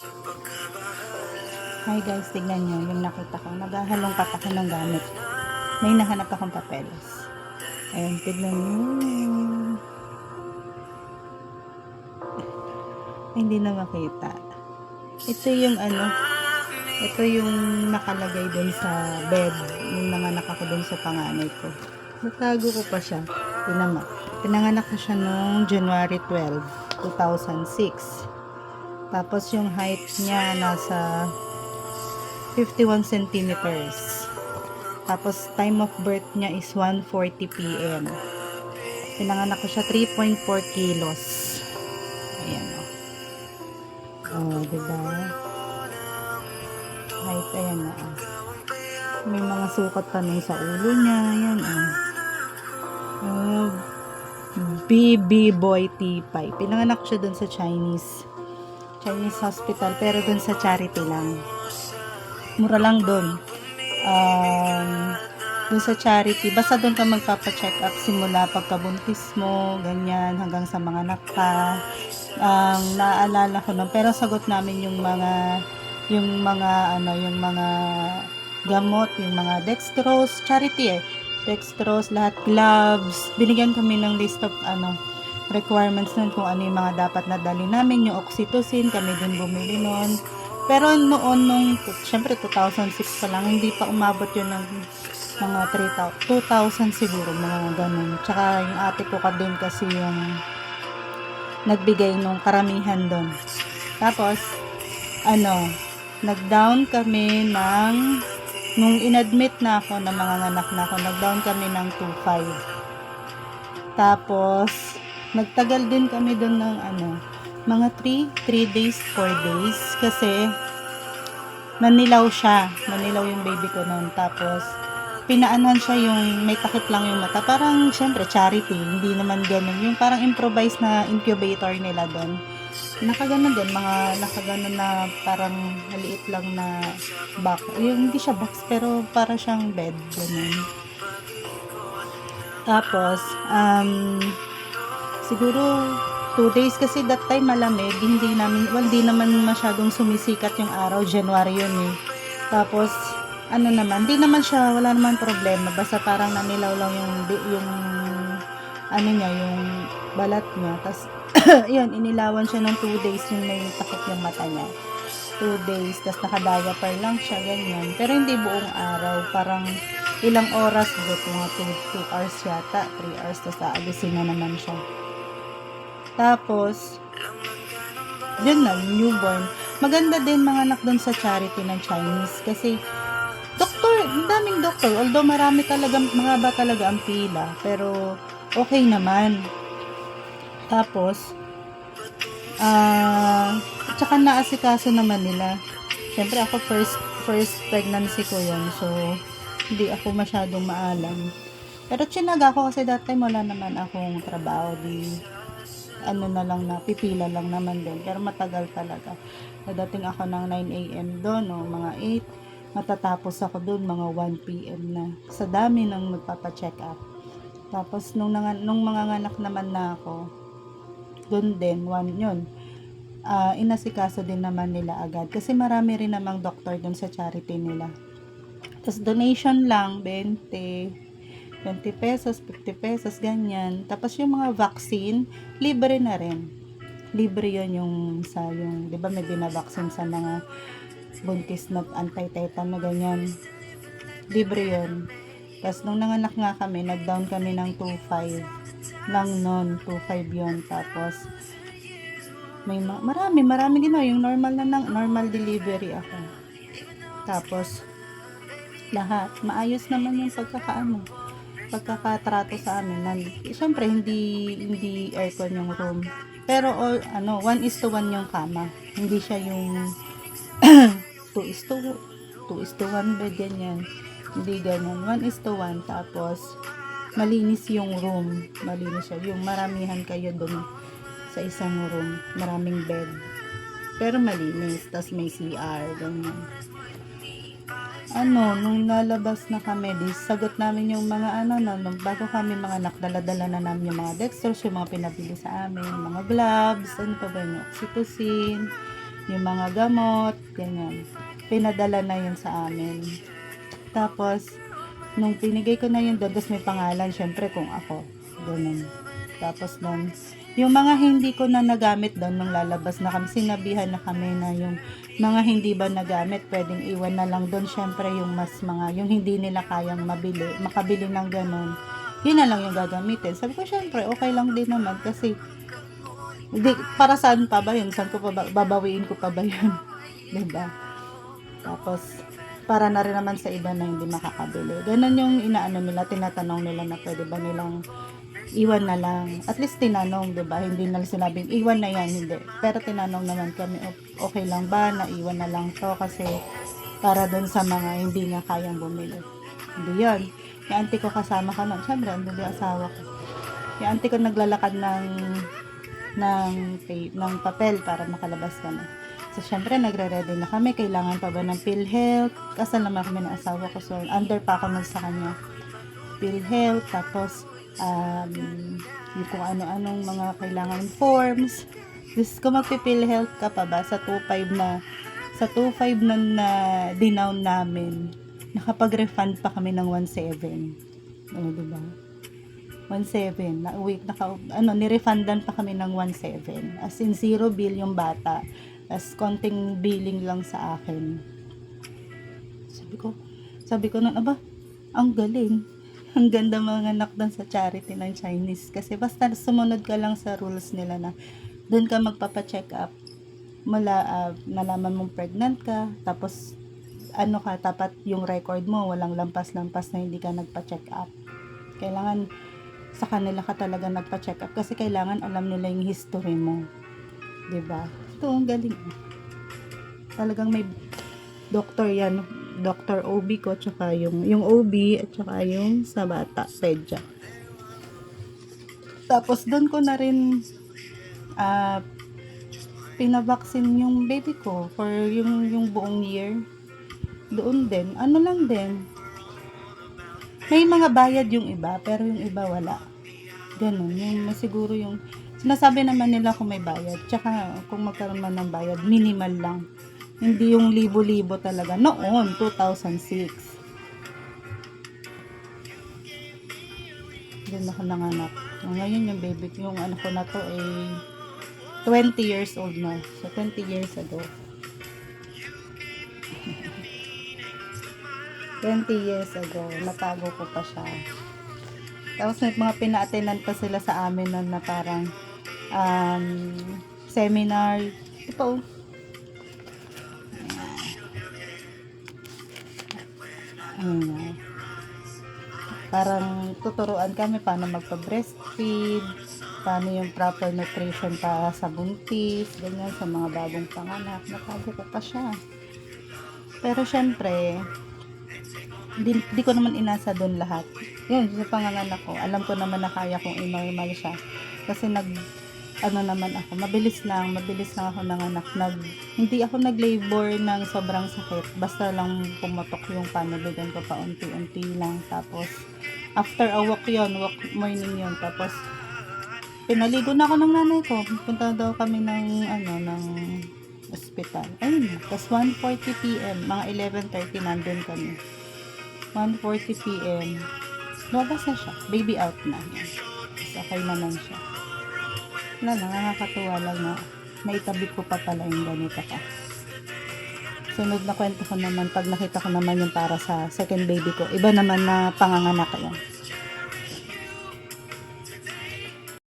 Hi guys, tignan nyo yung nakita ko. Naghahalong pat ako ng gamit. May nahanap akong papeles. Ayan, tignan nyo. Ay, hindi na makita. Ito yung ito yung nakalagay dun sa bed. Yung nanganak ako dun sa panganay ko. Natago ko pa siya. Tinama. Pinanganak ko siya noong January 12, 2006. Tapos yung height niya nasa 51 centimeters. Tapos time of birth niya is 1:40 p.m. Pinanganak ko siya 3.4 kilos. Ayan o. Oh, diba? Height, ayan na. May mga sukat pa na sa ulo niya. Ayan o. Oh, BB Boy T5. Pinanganak ko siya dun sa Chinese hospital. Pero dun sa charity lang. Mura lang dun. Dun sa charity, basta dun ka magpapa-check up simula pagkabuntis mo, ganyan, hanggang sa mga anak ka. Naaalala ko nun, pero sagot namin yung mga gamot, yung mga dextrose, charity dextrose, lahat, gloves, binigyan kami ng list of requirements nun kung ano yung mga dapat na dali namin, yung oxytocin, kami din bumili nun. Pero noon, syempre 2006 pa lang, hindi pa umabot yun ng mga 2,000 siguro, mga ganun. Tsaka yung ate ko ka din kasi yung nagbigay nung karamihan doon. Tapos, nag-down kami nung inadmit na ako na mga anak na ako, nag-down kami ng 2,500. Tapos, nagtagal din kami doon ng mga 3 days, 4 days, kasi nanilaw yung baby ko noon. Tapos pinaanuhan siya, yung may takip lang yung mata, parang syempre charity, hindi naman ganun, yung parang improvised na incubator nila doon. Nakaganon din, nakaganon na parang maliit lang na box, yung hindi siya box pero para siyang bed, ganun. Tapos siguro 2 days, kasi that time malamig, hindi naman masyadong sumisikat yung araw, January yun eh. Tapos hindi naman siya, wala naman problema, basta parang nanilaw lang yung yung balat niya. Tapos yun, inilawan siya ng 2 days, yung may takip yung mata niya. 2 days, tapos naka-diaper lang siya, ganyan. Pero hindi buong araw, parang ilang oras, mga 2 hours yata, 3 hours, tapos aalisin na naman siya. Tapos, yun na, newborn. Maganda din mga anak doon sa charity ng Chinese, kasi daming doktor, although mahaba talaga ang pila, pero okay naman. Tapos, tsaka naasikaso naman nila. Siyempre ako first pregnancy ko yun, so hindi ako masyadong maalam. Pero tsinaga ako kasi that time wala naman akong trabaho, na lang, na pipila lang naman din, pero matagal talaga. Nadating ako ng 9 a.m. doon, mga 8, matatapos ako doon mga 1 p.m. na, sa dami ng magpapa-check up. Tapos nung mga anak naman na ako doon din, inasikaso din naman nila agad, kasi marami rin namang doktor doon sa charity nila. Tapos donation lang 20 pesos, 50 pesos, ganyan. Tapos yung mga vaccine, libre na rin. Libre yun yung 'di ba may binabaksin sa mga buntis na anti-tetanus, ganyan. Libre yun. Tapos nung nanganak nga kami, nag-down kami ng 2,500 lang noon, 2,500 yun. Tapos may marami din yung normal delivery ako. Tapos lahat maayos naman yung pagkakatrato sa amin. Siyempre hindi aircon yung room, pero 1:1 yung kama, hindi siya yung 2:1 bed, ganyan, hindi ganyan, 1:1. Tapos malinis yung room, malinis siya, yung maramihan kayo dun sa isang room, maraming bed pero malinis, tas may CR, ganyan. Nung nalabas na kami, sagot namin yung mga bago kami mga anak, dala-dala na namin yung mga dextrose, yung mga pinabili sa amin, yung mga gloves, pa ba yung oxytocin, yung mga gamot, ganyan. Pinadala na yun sa amin. Tapos, nung pinigay ko na yun doon, tapos may pangalan, syempre kung ako, ganun. Tapos nun, yung mga hindi ko na nagamit doon nung lalabas na kami, sinabihan na kami na yung mga hindi ba nagamit, pwedeng iwan na lang doon. Syempre yung mas mga, yung hindi nila kayang makabili ng ganun, yun na lang yung gagamitin. Sabi ko, syempre, okay lang din naman kasi, di, para saan pa ba yun? Saan ko pa ba, babawiin ko pa ba yun? Diba? Tapos, para na rin naman sa iba na hindi makakabili. Ganun yung inaano nila, tinatanong nila na pwede ba nilang iwan na lang. At least tinanong, 'di ba? Hindi na sinabing iwan na yan, hindi. Pero tinanong naman kami, okay lang ba na iwan na lang to kasi para doon sa mga hindi nga kayang bumili. Hindi yun. Yung auntie ko kasama ka nun. Siyempre, andun yung asawa ko. Yung auntie ko naglalakad ng papel para makalabas kami. So, syempre, nagre-ready na kami. Kailangan pa ba ng PhilHealth? Kasal naman kami ng asawa ko. So, under pa ako nun sa kanya. PhilHealth, tapos yung kung ano-anong mga kailangan forms. Diyos ko, magpipilhealth ka pa ba sa 2.5 na dinown namin, nakapag-refund pa kami ng 1.7. Ano, diba? 1.7 na uwi, ni-refundan pa kami ng 1.7, as in 0 bill yung bata, as konting billing lang sa akin. Sabi ko nun, aba, ang galing. Ang ganda mga anak doon sa charity ng Chinese. Kasi basta sumunod ka lang sa rules nila na doon ka magpapa-check up. Nalaman mong pregnant ka. Tapos, tapat yung record mo. Walang lampas-lampas na hindi ka nagpa-check up. Kailangan sa kanila ka talaga nagpa-check up. Kasi kailangan alam nila yung history mo. 'Di ba? Ito, ang galing. Talagang may doctor yan. Dr. OB ko, tsaka yung OB, at tsaka yung sa bata, pedya. Tapos, doon ko na rin pinabaksin yung baby ko for yung buong year. Doon din, ano lang din. May mga bayad yung iba, pero yung iba wala. Ganun, yung siguro yung, sinasabi naman nila kung may bayad, tsaka kung magkaroon man ng bayad, minimal lang. Hindi yung libo-libo talaga. Noon, 2006. Doon ako nanganak. Ngayon yung baby ko, yung anak ko na to ay 20 years old na. So, 20 years ago. 20 years ago, natago ko pa siya. Tapos may mga pina-attendan pa sila sa amin nun na parang seminar. Ito, parang tuturuan kami paano magpa-breastfeed, paano yung proper nutrition para sa buntis, ganyan, sa mga bagong panganak. Natago ko pa siya. Pero syempre, di ko naman inasa doon lahat. Yun, sa panganganak ko, alam ko naman na kaya kong i-normal siya. Kasi naman ako, mabilis lang ako nanganak. Hindi ako nag-labor ng sobrang sakit. Basta lang pumotok yung panubigan ko pa unti-unti lang. Tapos, after a walk morning yun. Tapos, pinaligo na ako ng nanay ko. Punta daw kami ng ospital. Ayun na. Tapos, 1:40 p.m., mga 11:30 nandun kami. 1:40 p.m., lumabas na siya. Baby out na. Tapos, okay naman siya. Wala lang, nakakatuwa lang na naitabi ko pa pala yung ganito ka. Sunod na kwento ko naman, pag nakita ko naman yung para sa second baby ko, iba naman na panganganak yun.